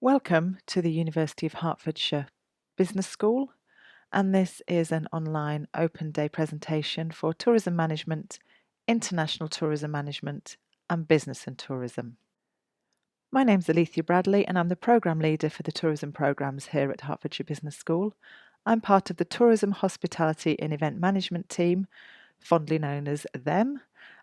Welcome to the University of Hertfordshire Business School, and this is an online open day presentation for tourism management, international tourism management, and business and tourism. My name's Alethea Bradley, and I'm the programme leader for the tourism programmes here at Hertfordshire Business School. I'm part of the Tourism, Hospitality and Event Management team, fondly known as THEM.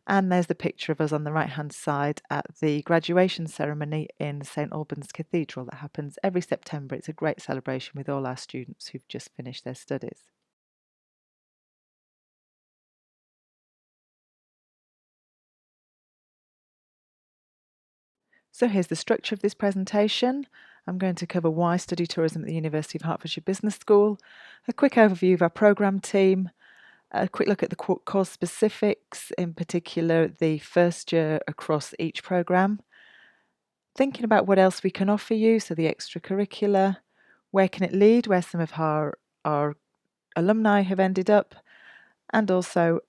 And there's the picture of us on the right-hand side at the graduation ceremony in St Albans Cathedral that happens every September. It's a great celebration with all our students who've just finished their studies. So here's the structure of this presentation. I'm going to cover why study tourism at the University of Hertfordshire Business School, a quick overview of our programme team, a quick look at the course specifics, in particular the first year across each programme, thinking about what else we can offer you, so the extracurricular, where can it lead, where some of our alumni have ended up, and also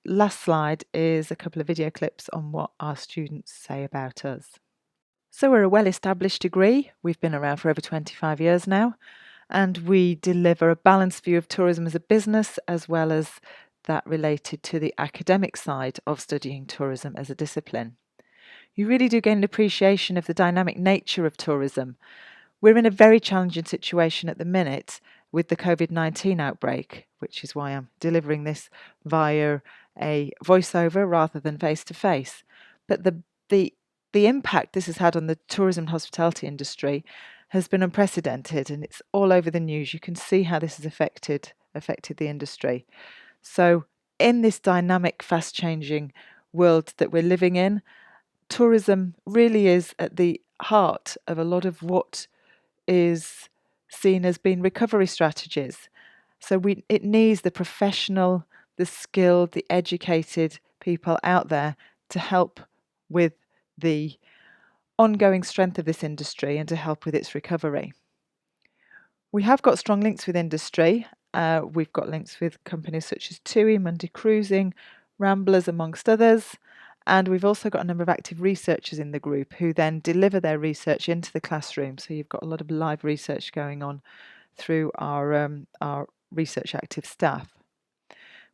last slide is a couple of video clips on what our students say about us. So we're a well-established degree. We've been around for over 25 years now, and we deliver a balanced view of tourism as a business as well as that related to the academic side of studying tourism as a discipline. You really do gain an appreciation of the dynamic nature of tourism. We're in a very challenging situation at the minute with the COVID-19 outbreak, which is why I'm delivering this via a voiceover rather than face-to-face. But the impact this has had on the tourism and hospitality industry has been unprecedented, and it's all over the news. You can see how this has affected the industry. So in this dynamic, fast-changing world that we're living in, tourism really is at the heart of a lot of what is seen as being recovery strategies. So it needs the professional, the skilled, the educated people out there to help with the ongoing strength of this industry and to help with its recovery. We have got strong links with industry. We've got links with companies such as TUI, Monday Cruising, Ramblers, amongst others. And we've also got a number of active researchers in the group who then deliver their research into the classroom. So you've got a lot of live research going on through our research active staff.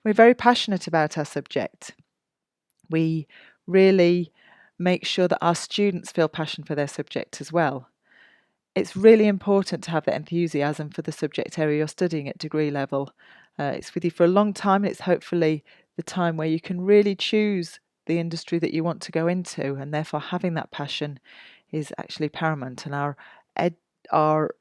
We're very passionate about our subject. We really make sure that our students feel passion for their subject as well. It's really important to have that enthusiasm for the subject area you're studying at degree level. It's with you for a long time, and it's hopefully the time where you can really choose the industry that you want to go into, and therefore having that passion is actually paramount. And our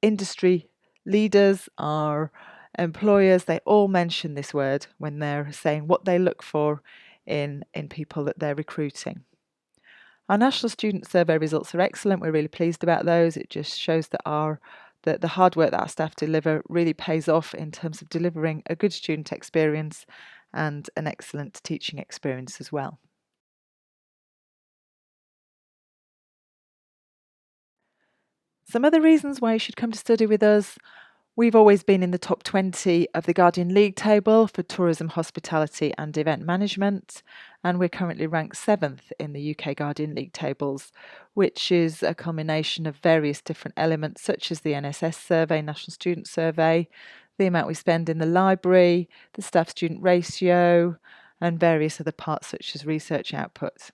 industry leaders, our employers, they all mention this word when they're saying what they look for in people that they're recruiting. Our national student survey results are excellent. We're really pleased about those. It just shows that the hard work that our staff deliver really pays off in terms of delivering a good student experience and an excellent teaching experience as well. Some other reasons why you should come to study with us. We've always been in the top 20 of the Guardian League table for tourism, hospitality and event management, and we're currently ranked 7th in the UK Guardian League tables, which is a combination of various different elements such as the NSS survey, National Student Survey, the amount we spend in the library, the staff-student ratio, and various other parts such as research output.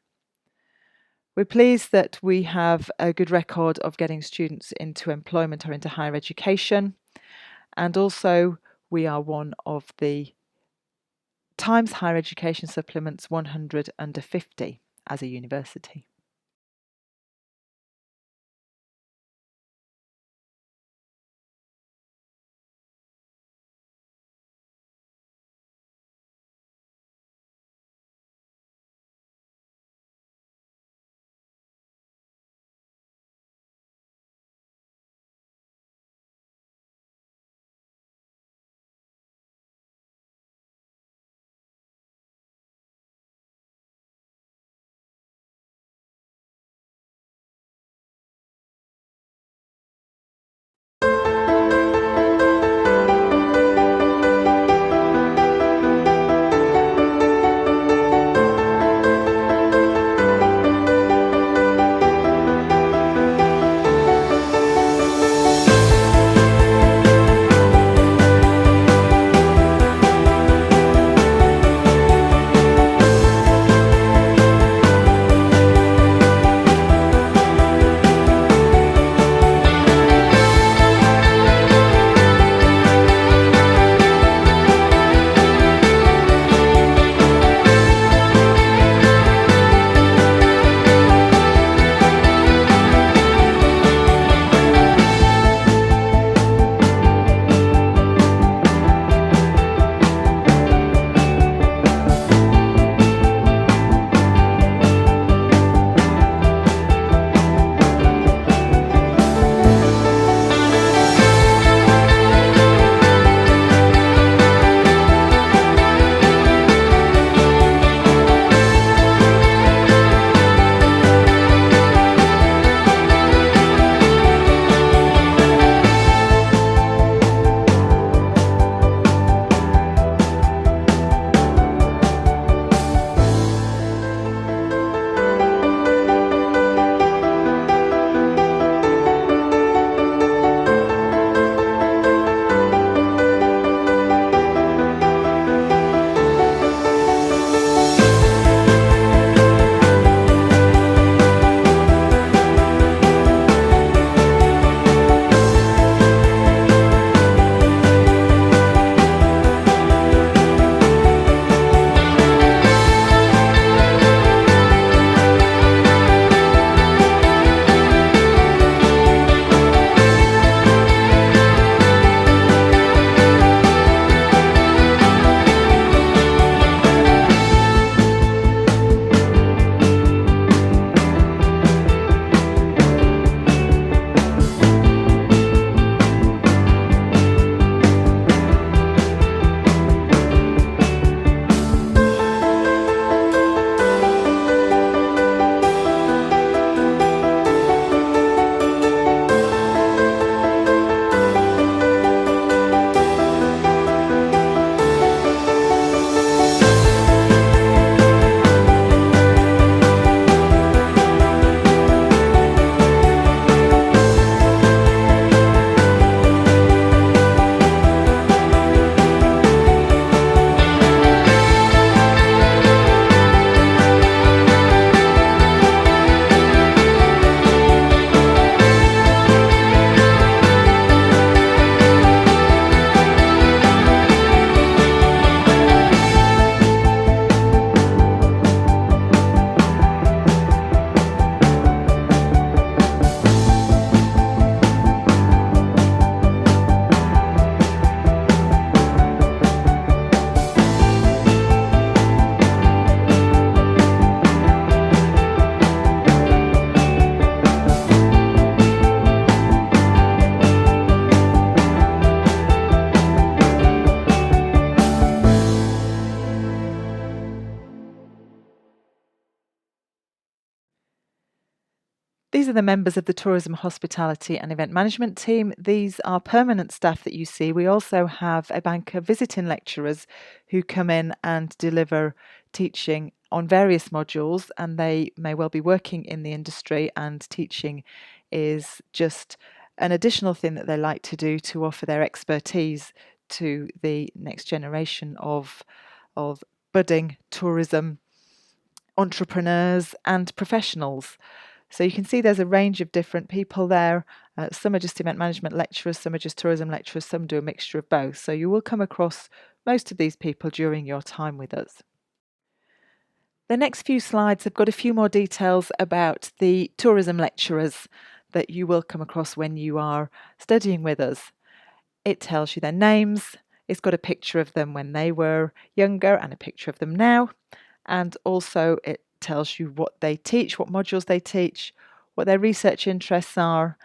We're pleased that we have a good record of getting students into employment or into higher education. And also, we are one of the Times Higher Education Supplements 100 under 50 as a university. are the members of the Tourism, Hospitality and Event Management team. These are permanent staff that you see. We also have a bank of visiting lecturers who come in and deliver teaching on various modules, and they may well be working in the industry, and teaching is just an additional thing that they like to do to offer their expertise to the next generation of budding tourism entrepreneurs and professionals. So you can see there's a range of different people there. Some are just event management lecturers, some are just tourism lecturers, some do a mixture of both. So you will come across most of these people during your time with us. The next few slides have got a few more details about the tourism lecturers that you will come across when you are studying with us. It tells you their names, it's got a picture of them when they were younger and a picture of them now, and also it tells you what they teach, what modules they teach, what their research interests are,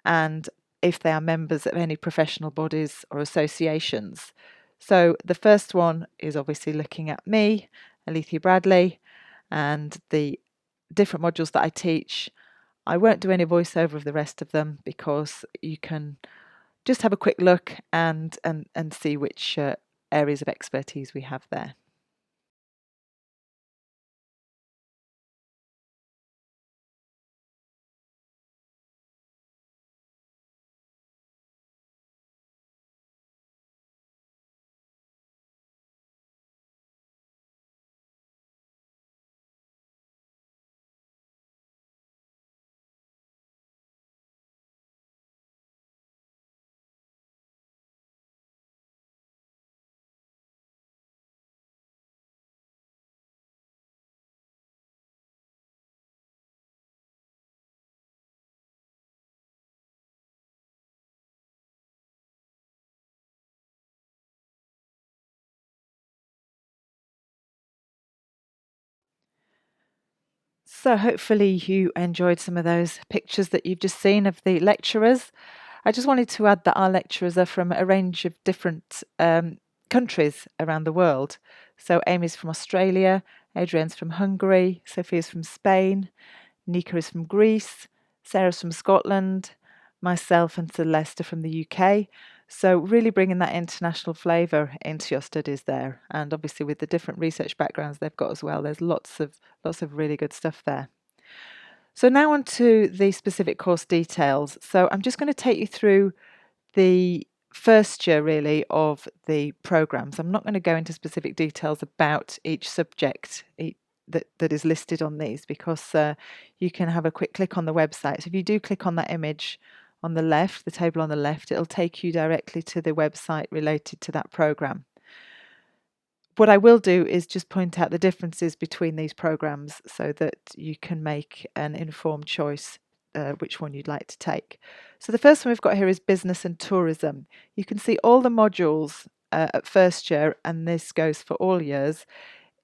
and if they are members of any professional bodies or associations. So the first one is obviously looking at me, Alethea Bradley, and the different modules that I teach. I won't do any voiceover of the rest of them because you can just have a quick look and see which areas of expertise we have there. So hopefully you enjoyed some of those pictures that you've just seen of the lecturers. I just wanted to add that our lecturers are from a range of different countries around the world. So Amy's from Australia, Adrienne's from Hungary, Sophia's from Spain, Nika is from Greece, Sarah's from Scotland, myself and Celeste are from the UK. So really bringing that international flavour into your studies there, and obviously with the different research backgrounds they've got as well, there's lots of really good stuff there. So now on to the specific course details. So I'm just going to take you through the first year really of the programmes. I'm not going to go into specific details about each subject that is listed on these because you can have a quick click on the website. So if you do click on that image on the left, the table on the left, it'll take you directly to the website related to that programme. What I will do is just point out the differences between these programmes so that you can make an informed choice which one you'd like to take. So the first one we've got here is Business and Tourism. You can see all the modules at first year, and this goes for all years,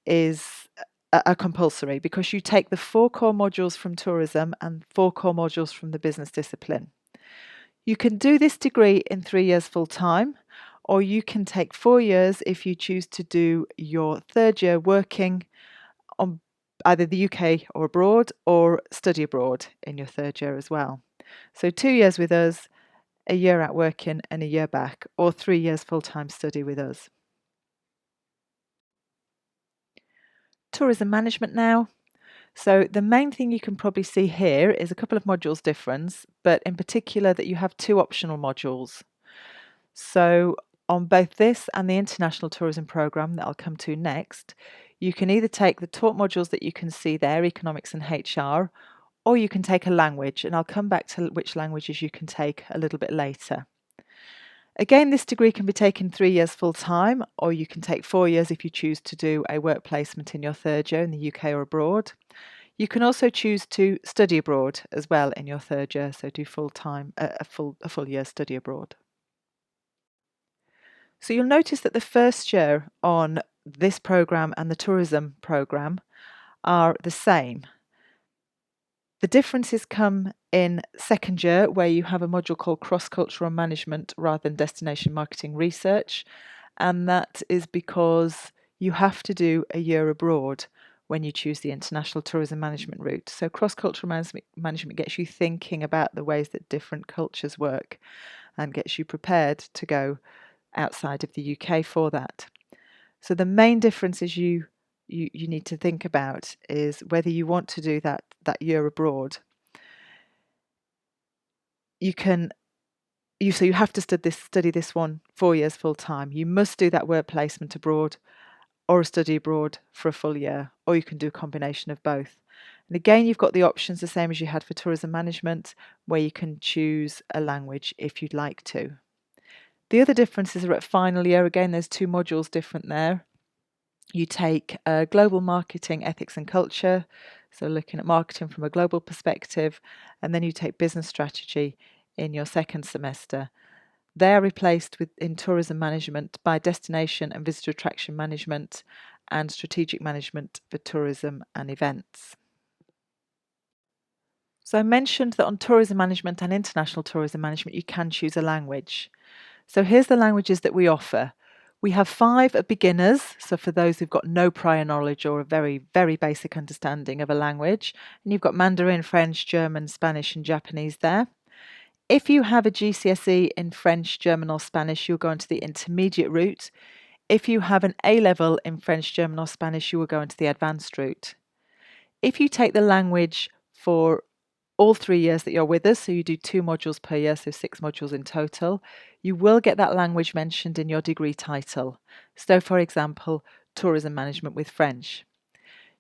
are compulsory because you take the 4 core modules from tourism and 4 core modules from the business discipline. You can do this degree in 3 years full time, or you can take 4 years if you choose to do your 3rd year working on either the UK or abroad, or study abroad in your 3rd year as well. So 2 years with us, a year out working and a year back, or 3 years full-time study with us. Tourism management now. So the main thing you can probably see here is a couple of modules difference, but in particular that you have 2 optional modules. So on both this and the International Tourism Programme that I'll come to next, you can either take the taught modules that you can see there, economics and HR, or you can take a language, and I'll come back to which languages you can take a little bit later. Again, this degree can be taken 3 years full time, or you can take 4 years if you choose to do a work placement in your 3rd year in the UK or abroad. You can also choose to study abroad as well in your 3rd year, so do a full year study abroad. So you'll notice that the first year on this programme and the tourism programme are the same. The differences come in 2nd year, where you have a module called cross-cultural management rather than destination marketing research, and that is because you have to do a year abroad, when you choose the international tourism management route. So cross-cultural management gets you thinking about the ways that different cultures work and gets you prepared to go outside of the UK for that. So the main differences you need to think about is whether you want to do that year abroad. You have to study this one 4 years full time. You must do that work placement abroad or a study abroad for a full year, or you can do a combination of both. And again, you've got the options the same as you had for tourism management, where you can choose a language if you'd like to. The other differences are at final year. Again, there's 2 modules different there. You take global marketing, ethics and culture, so looking at marketing from a global perspective, and then you take business strategy in your second semester. They are replaced in tourism management by destination and visitor attraction management and strategic management for tourism and events. So I mentioned that on tourism management and international tourism management, you can choose a language. So here's the languages that we offer. We have 5 at beginners, so for those who've got no prior knowledge or a very, very basic understanding of a language. And you've got Mandarin, French, German, Spanish and Japanese there. If you have a GCSE in French, German or Spanish, you'll go into the intermediate route. If you have an A-level in French, German or Spanish, you will go into the advanced route. If you take the language for all 3 years that you're with us, so you do 2 modules per year, so 6 modules in total, you will get that language mentioned in your degree title. So for example, tourism management with French.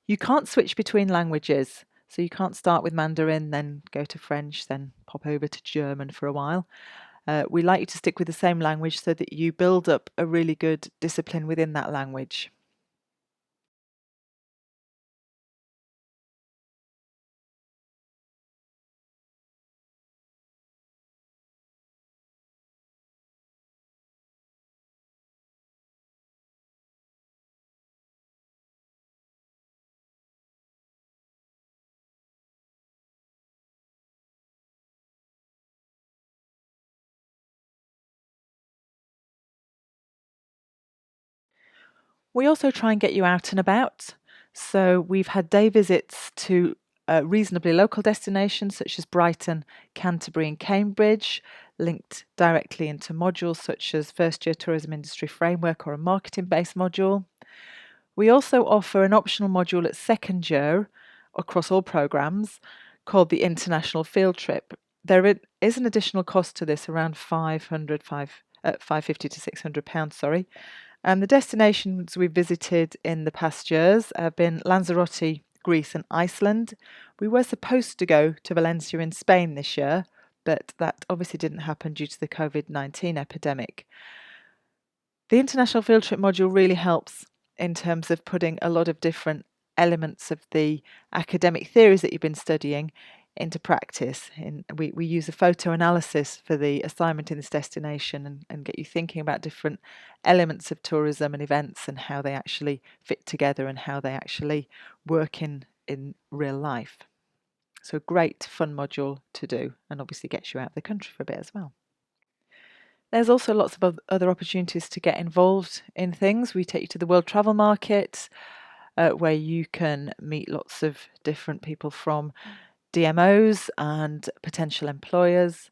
You can't switch between languages, so you can't start with Mandarin, then go to French, then pop over to German for a while. We like you to stick with the same language so that you build up a really good discipline within that language. We also try and get you out and about. So we've had day visits to reasonably local destinations such as Brighton, Canterbury and Cambridge, linked directly into modules such as first year tourism industry framework or a marketing based module. We also offer an optional module at second year across all programmes called the International Field Trip. There is an additional cost to this, around £550 to £600, sorry. And the destinations we've visited in the past years have been Lanzarote, Greece and Iceland. We were supposed to go to Valencia in Spain this year, but that obviously didn't happen due to the COVID-19 epidemic. The International Field Trip module really helps in terms of putting a lot of different elements of the academic theories that you've been studying into practice. We use a photo analysis for the assignment in this destination and get you thinking about different elements of tourism and events and how they actually fit together and how they actually work in real life. So a great fun module to do, and obviously gets you out of the country for a bit as well. There's also lots of other opportunities to get involved in things. We take you to the World Travel Market, where you can meet lots of different people from DMOs and potential employers.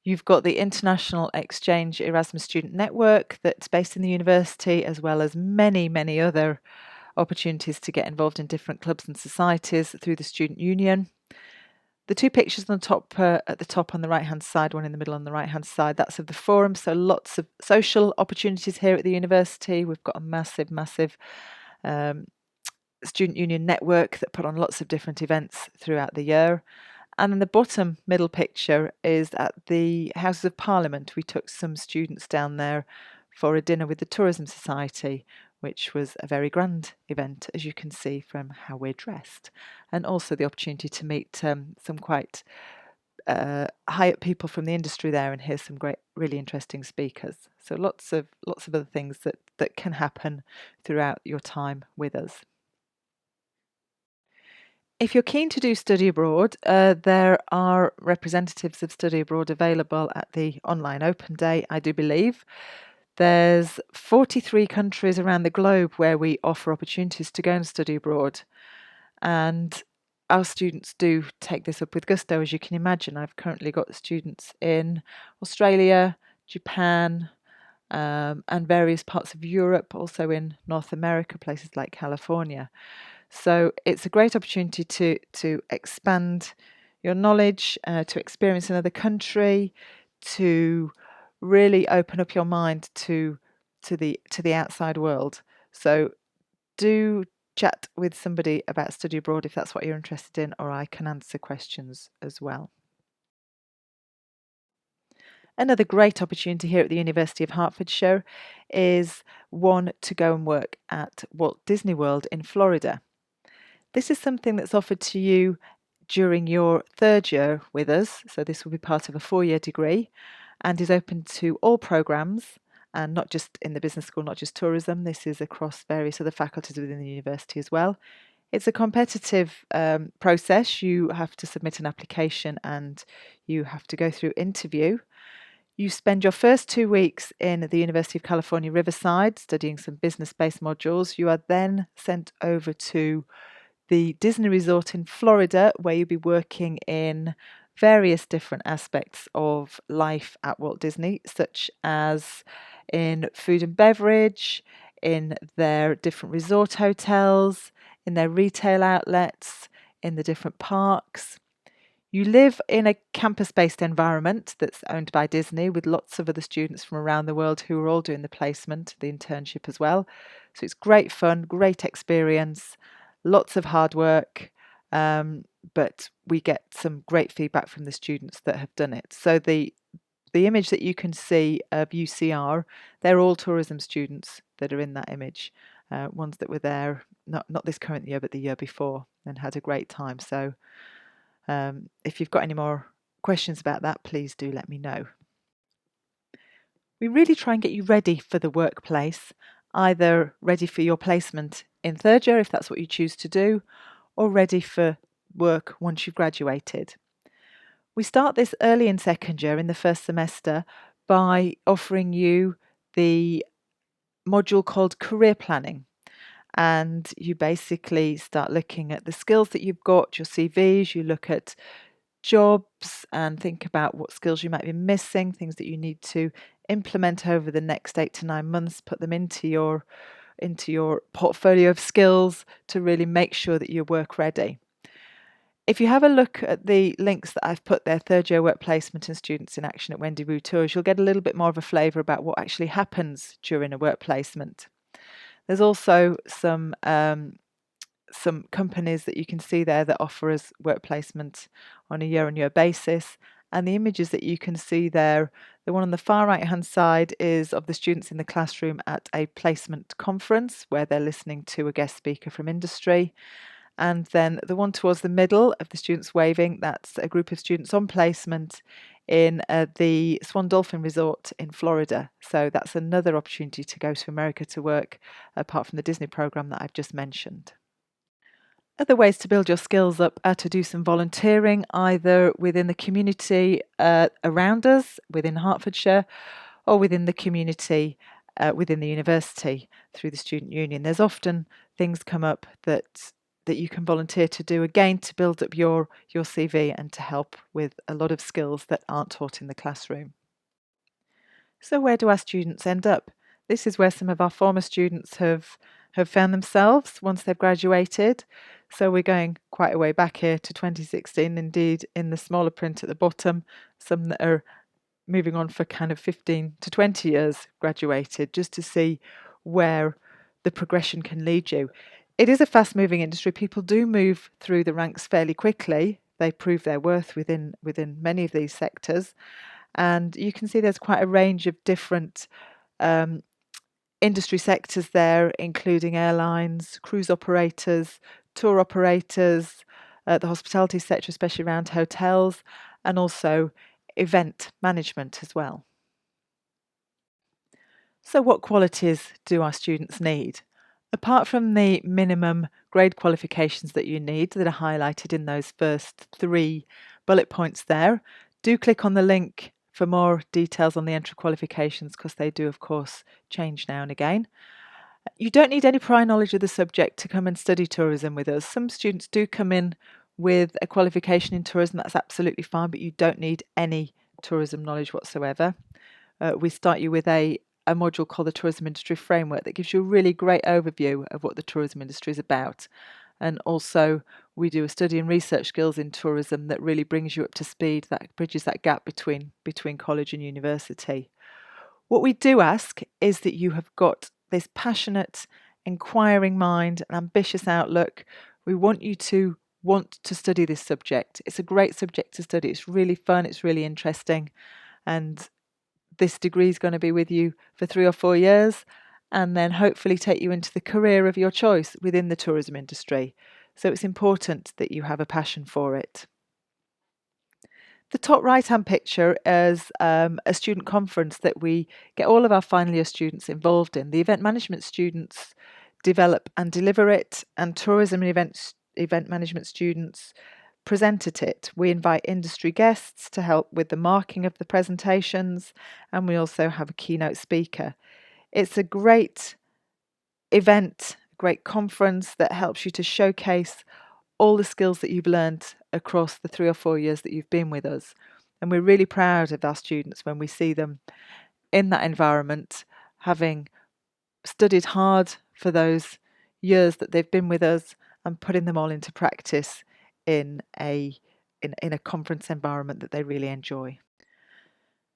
You've got the International Exchange Erasmus Student Network that's based in the university, as well as many, many other opportunities to get involved in different clubs and societies through the Student Union. The 2 pictures on the top, at the top on the right-hand side, one in the middle on the right-hand side, that's of the forum. So lots of social opportunities here at the university. We've got a massive, massive student union network that put on lots of different events throughout the year. And then the bottom middle picture is at the Houses of Parliament. We took some students down there for a dinner with the Tourism Society, which was a very grand event, as you can see from how we're dressed, and also the opportunity to meet some quite high-up people from the industry there and hear some great, really interesting speakers. So lots of other things that can happen throughout your time with us. If you're keen to do study abroad, there are representatives of study abroad available at the online open day, I do believe. There's 43 countries around the globe where we offer opportunities to go and study abroad. And our students do take this up with gusto, as you can imagine. I've currently got students in Australia, Japan, and various parts of Europe, also in North America, places like California. So it's a great opportunity to expand your knowledge, to experience another country, to really open up your mind to the outside world. So do chat with somebody about study abroad if that's what you're interested in, or I can answer questions as well. Another great opportunity here at the University of Hertfordshire is one to go and work at Walt Disney World in Florida. This is something that's offered to you during your third year with us, so this will be part of a 4-year degree and is open to all programs, and not just in the business school, not just tourism. This is across various other faculties within the university as well. It's a competitive process. You have to submit an application and you have to go through interview. You spend your first 2 weeks in the University of California, Riverside, studying some business-based modules. You are then sent over to the Disney Resort in Florida, where you'll be working in various different aspects of life at Walt Disney, such as in food and beverage, in their different resort hotels, in their retail outlets, in the different parks. You live in a campus-based environment that's owned by Disney, with lots of other students from around the world who are all doing the placement, the internship as well. So it's great fun, great experience, lots of hard work, but we get some great feedback from the students that have done it. So the image that you can see of UCR, they're all tourism students that are in that image, ones that were there, not this current year, but the year before, and had a great time. So if you've got any more questions about that, please do let me know. We really try and get you ready for the workplace, either ready for your placement in third year, if that's what you choose to do, or ready for work once you've graduated. We start this early in second year, in the first semester, by offering you the module called career planning. And you basically start looking at the skills that you've got, your CVs, you look at jobs and think about what skills you might be missing, things that you need to implement over the next 8 to 9 months, put them into your portfolio of skills to really make sure that you're work ready. If you have a look at the links that I've put there, third year work placement and students in action at Wendy Wu Tours, you'll get a little bit more of a flavour about what actually happens during a work placement. There's also some companies that you can see there that offer us work placement on a year-on-year basis. And the images that you can see there, the one on the far right-hand side is of the students in the classroom at a placement conference where they're listening to a guest speaker from industry. And then the one towards the middle of the students waving, that's a group of students on placement in the Swan Dolphin Resort in Florida. So that's another opportunity to go to America to work, apart from the Disney program that I've just mentioned. Other ways to build your skills up are to do some volunteering, either within the community around us, within Hertfordshire, or within the community within the university through the student union. There's often things come up that you can volunteer to do, again, to build up your CV and to help with a lot of skills that aren't taught in the classroom. So where do our students end up? This is where some of our former students have found themselves once they've graduated. So we're going quite a way back here to 2016. Indeed, in the smaller print at the bottom, some that are moving on for kind of 15 to 20 years graduated, just to see where the progression can lead you. It is a fast-moving industry. People do move through the ranks fairly quickly. They prove their worth within many of these sectors. And you can see there's quite a range of different industry sectors there, including airlines, cruise operators, tour operators, the hospitality sector, especially around hotels, and also event management as well. So what qualities do our students need? Apart from the minimum grade qualifications that you need that are highlighted in those first 3 bullet points there, do click on the link for more details on the entry qualifications, because they do, of course, change now and again. You don't need any prior knowledge of the subject to come and study tourism with us. Some students do come in with a qualification in tourism, that's absolutely fine, but you don't need any tourism knowledge whatsoever. We start you with a module called the Tourism Industry Framework that gives you a really great overview of what the tourism industry is about. And also we do a study and research skills in tourism that really brings you up to speed, that bridges that gap between college and university. What we do ask is that you have got this passionate, inquiring mind, an ambitious outlook. We want you to want to study this subject. It's a great subject to study. It's really fun, it's really interesting, and this degree is going to be with you for 3 or 4 years and then hopefully take you into the career of your choice within the tourism industry. So it's important that you have a passion for it. The top right-hand picture is a student conference that we get all of our final year students involved in. The event management students develop and deliver it, and tourism and event management students present at it. We invite industry guests to help with the marking of the presentations, and we also have a keynote speaker. It's a great event, a great conference that helps you to showcase all the skills that you've learned across the 3 or 4 years that you've been with us. And we're really proud of our students when we see them in that environment, having studied hard for those years that they've been with us and putting them all into practice in a conference environment that they really enjoy.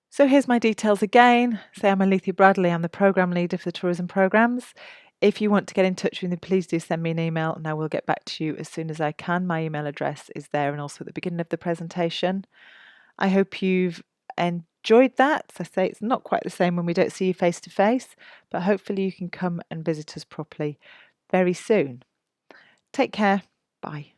So here's my details again. So I'm Alethea Bradley, I'm the Programme Leader for the Tourism Programmes. If you want to get in touch with me, please do send me an email and I will get back to you as soon as I can. My email address is there and also at the beginning of the presentation. I hope you've enjoyed that. As I say, it's not quite the same when we don't see you face to face, but hopefully you can come and visit us properly very soon. Take care. Bye.